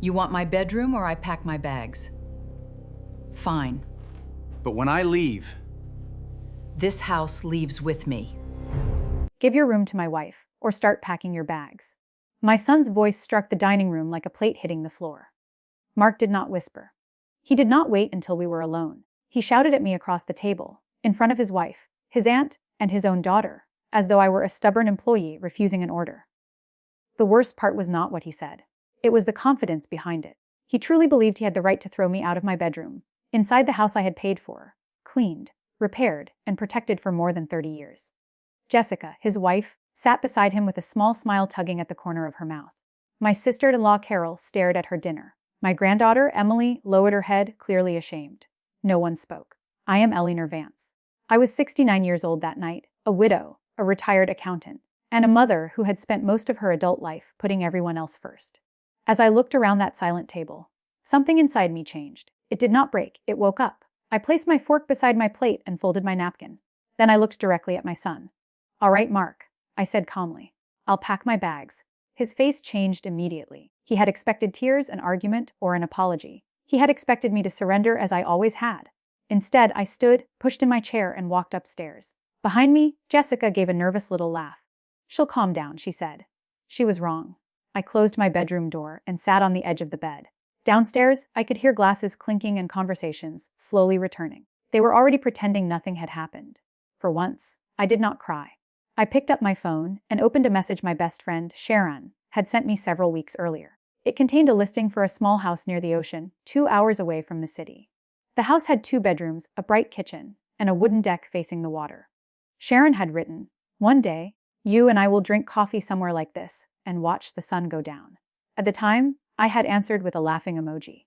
You want my bedroom or I pack my bags? Fine. But when I leave... This house leaves with me. Give your room to my wife, or start packing your bags. My son's voice struck the dining room like a plate hitting the floor. Mark did not whisper. He did not wait until we were alone. He shouted at me across the table, in front of his wife, his aunt, and his own daughter, as though I were a stubborn employee refusing an order. The worst part was not what he said. It was the confidence behind it. He truly believed he had the right to throw me out of my bedroom, inside the house I had paid for, cleaned, repaired, and protected for more than 30 years. Jessica, his wife, sat beside him with a small smile tugging at the corner of her mouth. My sister-in-law Carol stared at her dinner. My granddaughter, Emily, lowered her head, clearly ashamed. No one spoke. I am Eleanor Vance. I was 69 years old that night, a widow, a retired accountant, and a mother who had spent most of her adult life putting everyone else first. As I looked around that silent table, something inside me changed. It did not break, it woke up. I placed my fork beside my plate and folded my napkin. Then I looked directly at my son. "All right, Mark," I said calmly. "I'll pack my bags." His face changed immediately. He had expected tears, an argument, or an apology. He had expected me to surrender as I always had. Instead, I stood, pushed in my chair, and walked upstairs. Behind me, Jessica gave a nervous little laugh. "She'll calm down," she said. She was wrong. I closed my bedroom door and sat on the edge of the bed. Downstairs, I could hear glasses clinking and conversations slowly returning. They were already pretending nothing had happened. For once, I did not cry. I picked up my phone and opened a message my best friend, Sharon, had sent me several weeks earlier. It contained a listing for a small house near the ocean, 2 hours away from the city. The house had 2 bedrooms, a bright kitchen, and a wooden deck facing the water. Sharon had written, "One day, you and I will drink coffee somewhere like this and watch the sun go down." At the time, I had answered with a laughing emoji.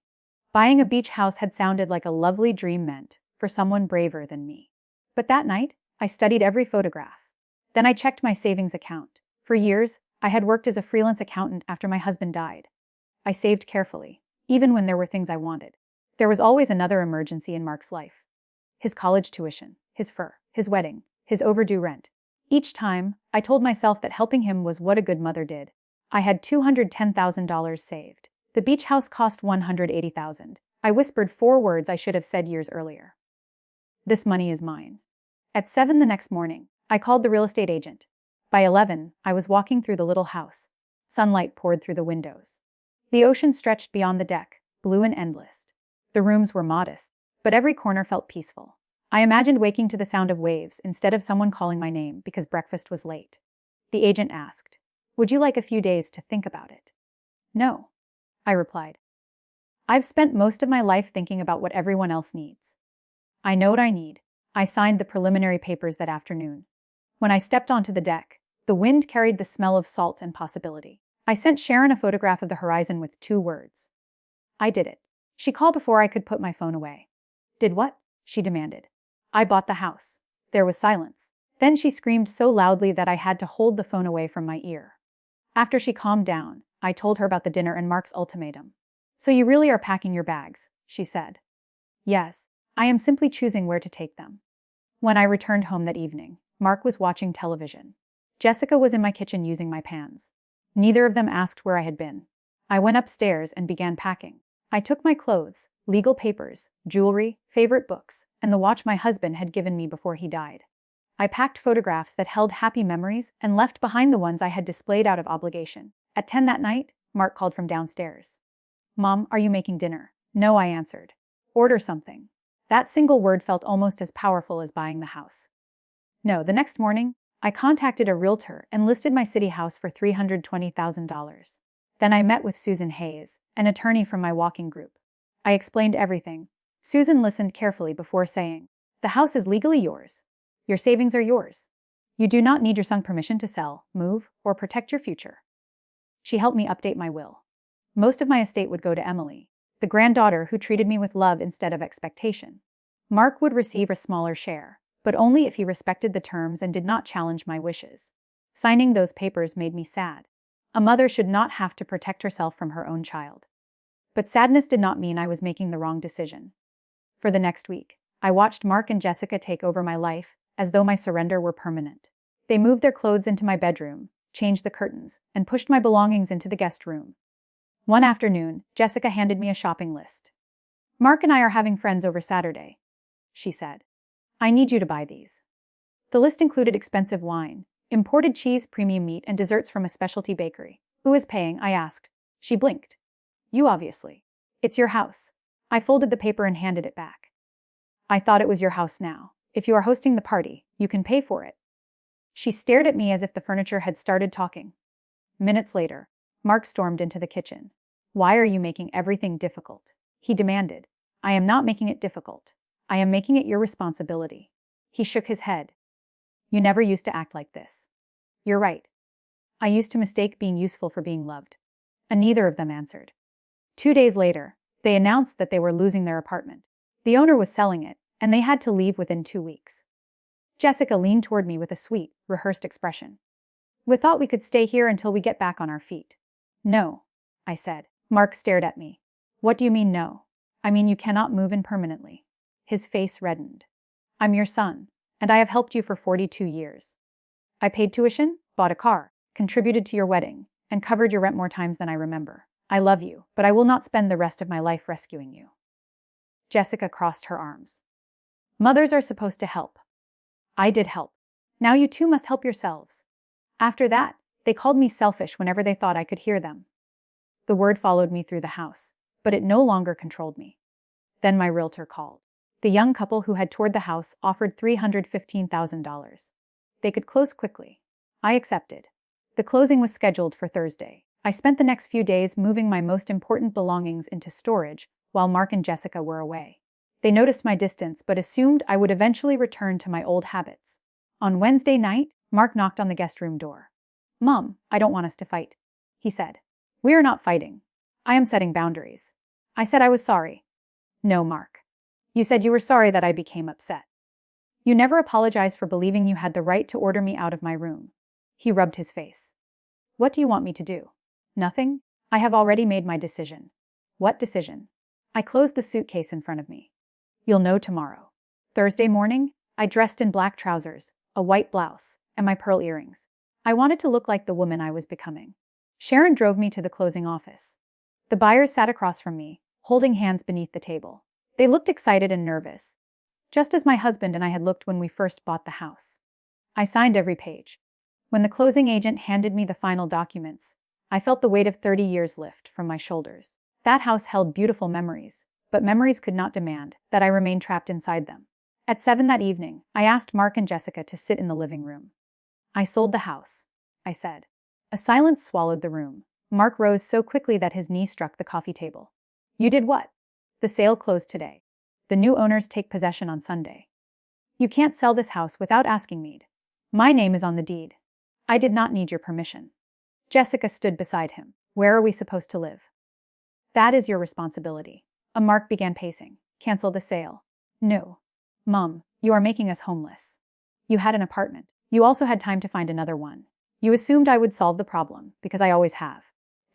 Buying a beach house had sounded like a lovely dream meant for someone braver than me. But that night, I studied every photograph. Then I checked my savings account. For years, I had worked as a freelance accountant after my husband died. I saved carefully, even when there were things I wanted. There was always another emergency in Mark's life. His college tuition, his fur, his wedding, his overdue rent. Each time, I told myself that helping him was what a good mother did. I had $210,000 saved. The beach house cost $180,000. I whispered 4 words I should have said years earlier. "This money is mine." At 7 the next morning, I called the real estate agent. By 11, I was walking through the little house. Sunlight poured through the windows. The ocean stretched beyond the deck, blue and endless. The rooms were modest, but every corner felt peaceful. I imagined waking to the sound of waves instead of someone calling my name because breakfast was late. The agent asked, "Would you like a few days to think about it?" "No," I replied. "I've spent most of my life thinking about what everyone else needs. I know what I need." I signed the preliminary papers that afternoon. When I stepped onto the deck, the wind carried the smell of salt and possibility. I sent Sharon a photograph of the horizon with 2 words. "I did it." She called before I could put my phone away. "Did what?" she demanded. "I bought the house." There was silence. Then she screamed so loudly that I had to hold the phone away from my ear. After she calmed down, I told her about the dinner and Mark's ultimatum. "So you really are packing your bags," she said. "Yes, I am simply choosing where to take them." When I returned home that evening, Mark was watching television. Jessica was in my kitchen using my pans. Neither of them asked where I had been. I went upstairs and began packing. I took my clothes, legal papers, jewelry, favorite books, and the watch my husband had given me before he died. I packed photographs that held happy memories and left behind the ones I had displayed out of obligation. At 10 that night, Mark called from downstairs. "Mom, are you making dinner?" "No," I answered. "Order something." That single word felt almost as powerful as buying the house. No, the next morning, I contacted a realtor and listed my city house for $320,000. Then I met with Susan Hayes, an attorney from my walking group. I explained everything. Susan listened carefully before saying, "The house is legally yours. Your savings are yours. You do not need your son's permission to sell, move, or protect your future." She helped me update my will. Most of my estate would go to Emily, the granddaughter who treated me with love instead of expectation. Mark would receive a smaller share, but only if he respected the terms and did not challenge my wishes. Signing those papers made me sad. A mother should not have to protect herself from her own child. But sadness did not mean I was making the wrong decision. For the next week, I watched Mark and Jessica take over my life, as though my surrender were permanent. They moved their clothes into my bedroom, changed the curtains, and pushed my belongings into the guest room. One afternoon, Jessica handed me a shopping list. "Mark and I are having friends over Saturday," she said. "I need you to buy these." The list included expensive wine, imported cheese, premium meat, and desserts from a specialty bakery. "Who is paying?" I asked. She blinked. "You, obviously. It's your house." I folded the paper and handed it back. "I thought it was your house now. If you are hosting the party, you can pay for it." She stared at me as if the furniture had started talking. Minutes later, Mark stormed into the kitchen. "Why are you making everything difficult?" he demanded. "I am not making it difficult. I am making it your responsibility." He shook his head. "You never used to act like this." "You're right. I used to mistake being useful for being loved." And neither of them answered. 2 days later, they announced that they were losing their apartment. The owner was selling it, and they had to leave within 2 weeks. Jessica leaned toward me with a sweet, rehearsed expression. "We thought we could stay here until we get back on our feet." "No," I said. Mark stared at me. "What do you mean no?" "I mean you cannot move in permanently." His face reddened. "I'm your son, and I have helped you for 42 years. I paid tuition, bought a car, contributed to your wedding, and covered your rent more times than I remember. I love you, but I will not spend the rest of my life rescuing you." Jessica crossed her arms. "Mothers are supposed to help. I did help. Now you too must help yourselves." After that, they called me selfish whenever they thought I could hear them. The word followed me through the house, but it no longer controlled me. Then my realtor called. The young couple who had toured the house offered $315,000. They could close quickly. I accepted. The closing was scheduled for Thursday. I spent the next few days moving my most important belongings into storage while Mark and Jessica were away. They noticed my distance but assumed I would eventually return to my old habits. On Wednesday night, Mark knocked on the guest room door. "Mom, I don't want us to fight," he said. "We are not fighting. I am setting boundaries." I said I was sorry. "No, Mark. You said you were sorry that I became upset. You never apologized for believing you had the right to order me out of my room." He rubbed his face. "What do you want me to do?" "Nothing. I have already made my decision." "What decision?" I closed the suitcase in front of me. "You'll know tomorrow." Thursday morning, I dressed in black trousers, a white blouse, and my pearl earrings. I wanted to look like the woman I was becoming. Sharon drove me to the closing office. The buyers sat across from me, holding hands beneath the table. They looked excited and nervous, just as my husband and I had looked when we first bought the house. I signed every page. When the closing agent handed me the final documents, I felt the weight of 30 years lift from my shoulders. That house held beautiful memories, but memories could not demand that I remain trapped inside them. At 7 that evening, I asked Mark and Jessica to sit in the living room. "I sold the house," I said. A silence swallowed the room. Mark rose so quickly that his knee struck the coffee table. "You did what?" "The sale closed today. The new owners take possession on Sunday." "You can't sell this house without asking me. My name is on the deed." "I did not need your permission." Jessica stood beside him. "Where are we supposed to live?" "That is your responsibility." Mark began pacing. "Cancel the sale." "No. Mom, you are making us homeless. You had an apartment. You also had time to find another one. You assumed I would solve the problem, because I always have."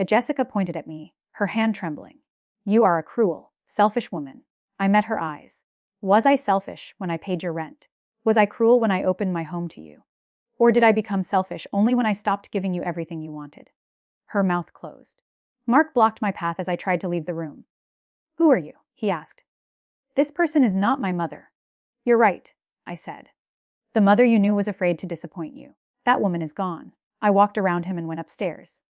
Jessica pointed at me, her hand trembling. "You are a cruel, selfish woman." I met her eyes. Was I selfish when I paid your rent? Was I cruel when I opened my home to you? Or did I become selfish only when I stopped giving you everything you wanted? Her mouth closed. Mark blocked my path as I tried to leave the room. "Who are you?" he asked. "This person is not my mother." "You're right," I said. "The mother you knew was afraid to disappoint you. That woman is gone." I walked around him and went upstairs.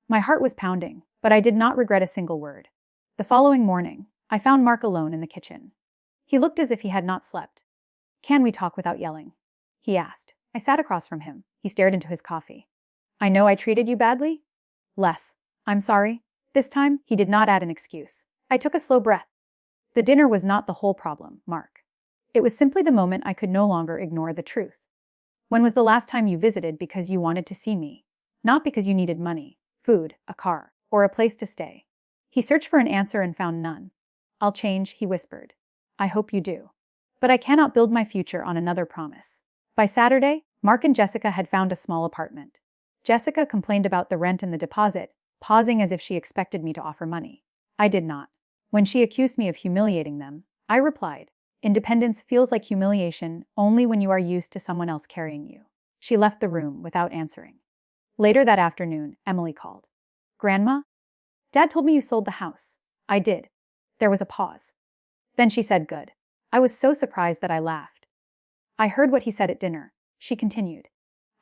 My heart was pounding, but I did not regret a single word. The following morning, I found Mark alone in the kitchen. He looked as if he had not slept. "Can we talk without yelling?" he asked. I sat across from him. He stared into his coffee. "I know I treated you badly?" "Less. I'm sorry." This time, he did not add an excuse. I took a slow breath. The dinner was not the whole problem, Mark. It was simply the moment I could no longer ignore the truth. "When was the last time you visited because you wanted to see me? Not because you needed money, food, a car, or a place to stay?" He searched for an answer and found none. "I'll change," he whispered. "I hope you do. But I cannot build my future on another promise." By Saturday, Mark and Jessica had found a small apartment. Jessica complained about the rent and the deposit, pausing as if she expected me to offer money. I did not. When she accused me of humiliating them, I replied, "Independence feels like humiliation only when you are used to someone else carrying you." She left the room without answering. Later that afternoon, Emily called. "Grandma?" Dad told me you sold the house. I did. There was a pause. Then she said good. I was so surprised that I laughed. I heard what he said at dinner. She continued.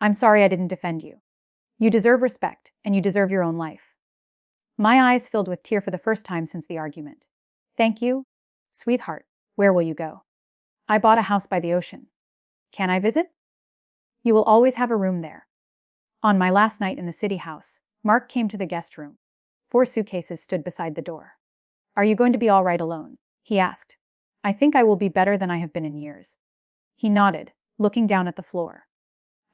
I'm sorry I didn't defend you. You deserve respect, and you deserve your own life. My eyes filled with tears for the first time since the argument. Thank you, sweetheart. Where will you go? I bought a house by the ocean. Can I visit? You will always have a room there. On my last night in the city house, Mark came to the guest room. 4 suitcases stood beside the door. Are you going to be all right alone? He asked. I think I will be better than I have been in years. He nodded, looking down at the floor.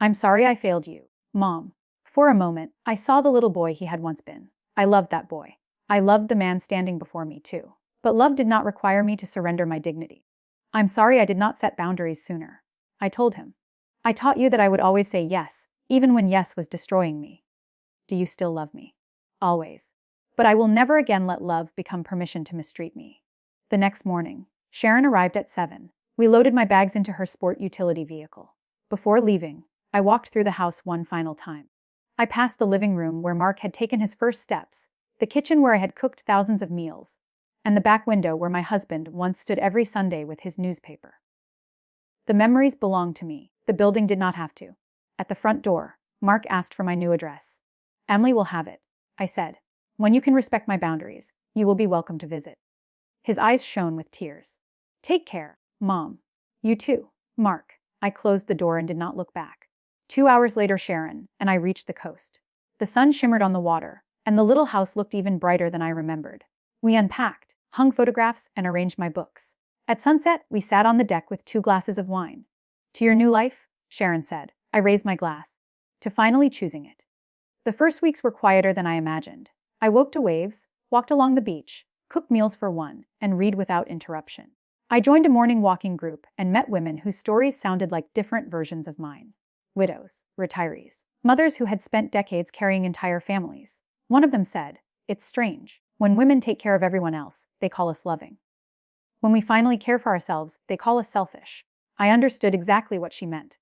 I'm sorry I failed you, Mom. For a moment, I saw the little boy he had once been. I loved that boy. I loved the man standing before me too. But love did not require me to surrender my dignity. I'm sorry I did not set boundaries sooner. I told him. I taught you that I would always say yes, even when yes was destroying me. Do you still love me? Always. But I will never again let love become permission to mistreat me. The next morning, Sharon arrived at 7. We loaded my bags into her sport utility vehicle. Before leaving, I walked through the house one final time. I passed the living room where Mark had taken his first steps, the kitchen where I had cooked thousands of meals, and the back window where my husband once stood every Sunday with his newspaper. The memories belonged to me. The building did not have to. At the front door, Mark asked for my new address. Emily will have it, I said. When you can respect my boundaries, you will be welcome to visit. His eyes shone with tears. Take care, Mom. You too, Mark. I closed the door and did not look back. 2 hours later, Sharon and I reached the coast. The sun shimmered on the water, and the little house looked even brighter than I remembered. We unpacked, hung photographs, and arranged my books. At sunset, we sat on the deck with 2 glasses of wine. To your new life, Sharon said. I raised my glass. To finally choosing it. The first weeks were quieter than I imagined. I woke to waves, walked along the beach, cooked meals for one, and read without interruption. I joined a morning walking group and met women whose stories sounded like different versions of mine. Widows, retirees, mothers who had spent decades carrying entire families. One of them said, "It's strange. When women take care of everyone else, they call us loving. When we finally care for ourselves, they call us selfish." I understood exactly what she meant.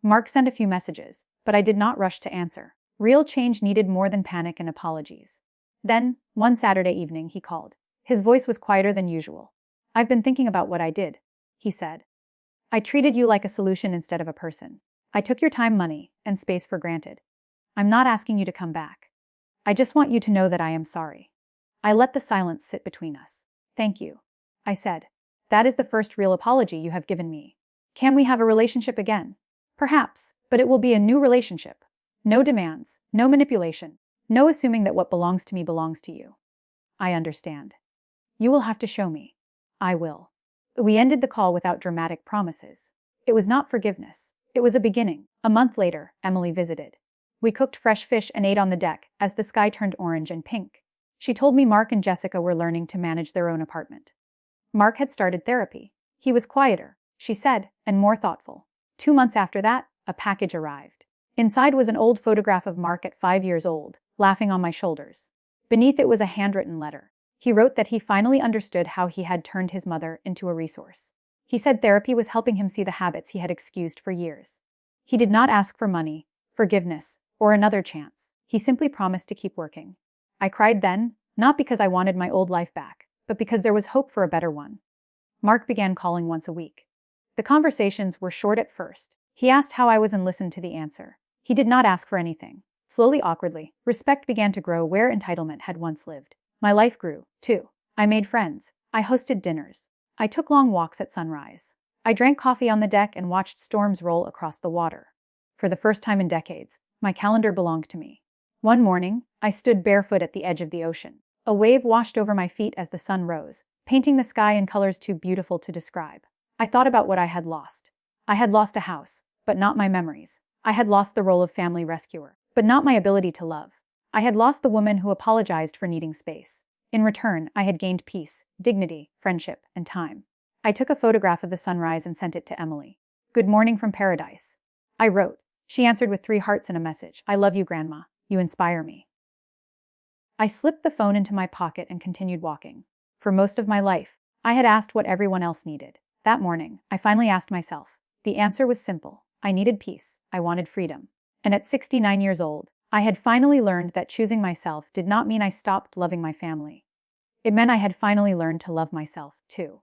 Mark sent a few messages, but I did not rush to answer. Real change needed more than panic and apologies. Then, one Saturday evening, he called. His voice was quieter than usual. I've been thinking about what I did, he said. I treated you like a solution instead of a person. I took your time, money, and space for granted. I'm not asking you to come back. I just want you to know that I am sorry. I let the silence sit between us. Thank you, I said. That is the first real apology you have given me. Can we have a relationship again? Perhaps, but it will be a new relationship. No demands, no manipulation, no assuming that what belongs to me belongs to you. I understand. You will have to show me. I will. We ended the call without dramatic promises. It was not forgiveness. It was a beginning. A month later, Emily visited. We cooked fresh fish and ate on the deck as the sky turned orange and pink. She told me Mark and Jessica were learning to manage their own apartment. Mark had started therapy. He was quieter, she said, and more thoughtful. 2 months after that, a package arrived. Inside was an old photograph of Mark at 5 years old, laughing on my shoulders. Beneath it was a handwritten letter. He wrote that he finally understood how he had turned his mother into a resource. He said therapy was helping him see the habits he had excused for years. He did not ask for money, forgiveness, or another chance. He simply promised to keep working. I cried then, not because I wanted my old life back, but because there was hope for a better one. Mark began calling once a week. The conversations were short at first. He asked how I was and listened to the answer. He did not ask for anything. Slowly, awkwardly, respect began to grow where entitlement had once lived. My life grew, too. I made friends. I hosted dinners. I took long walks at sunrise. I drank coffee on the deck and watched storms roll across the water. For the first time in decades, my calendar belonged to me. One morning, I stood barefoot at the edge of the ocean. A wave washed over my feet as the sun rose, painting the sky in colors too beautiful to describe. I thought about what I had lost. I had lost a house, but not my memories. I had lost the role of family rescuer, but not my ability to love. I had lost the woman who apologized for needing space. In return, I had gained peace, dignity, friendship, and time. I took a photograph of the sunrise and sent it to Emily. "Good morning from paradise," I wrote. She answered with 3 hearts and a message. "I love you, Grandma. You inspire me." I slipped the phone into my pocket and continued walking. For most of my life, I had asked what everyone else needed. That morning, I finally asked myself. The answer was simple. I needed peace. I wanted freedom. And at 69 years old, I had finally learned that choosing myself did not mean I stopped loving my family. It meant I had finally learned to love myself, too.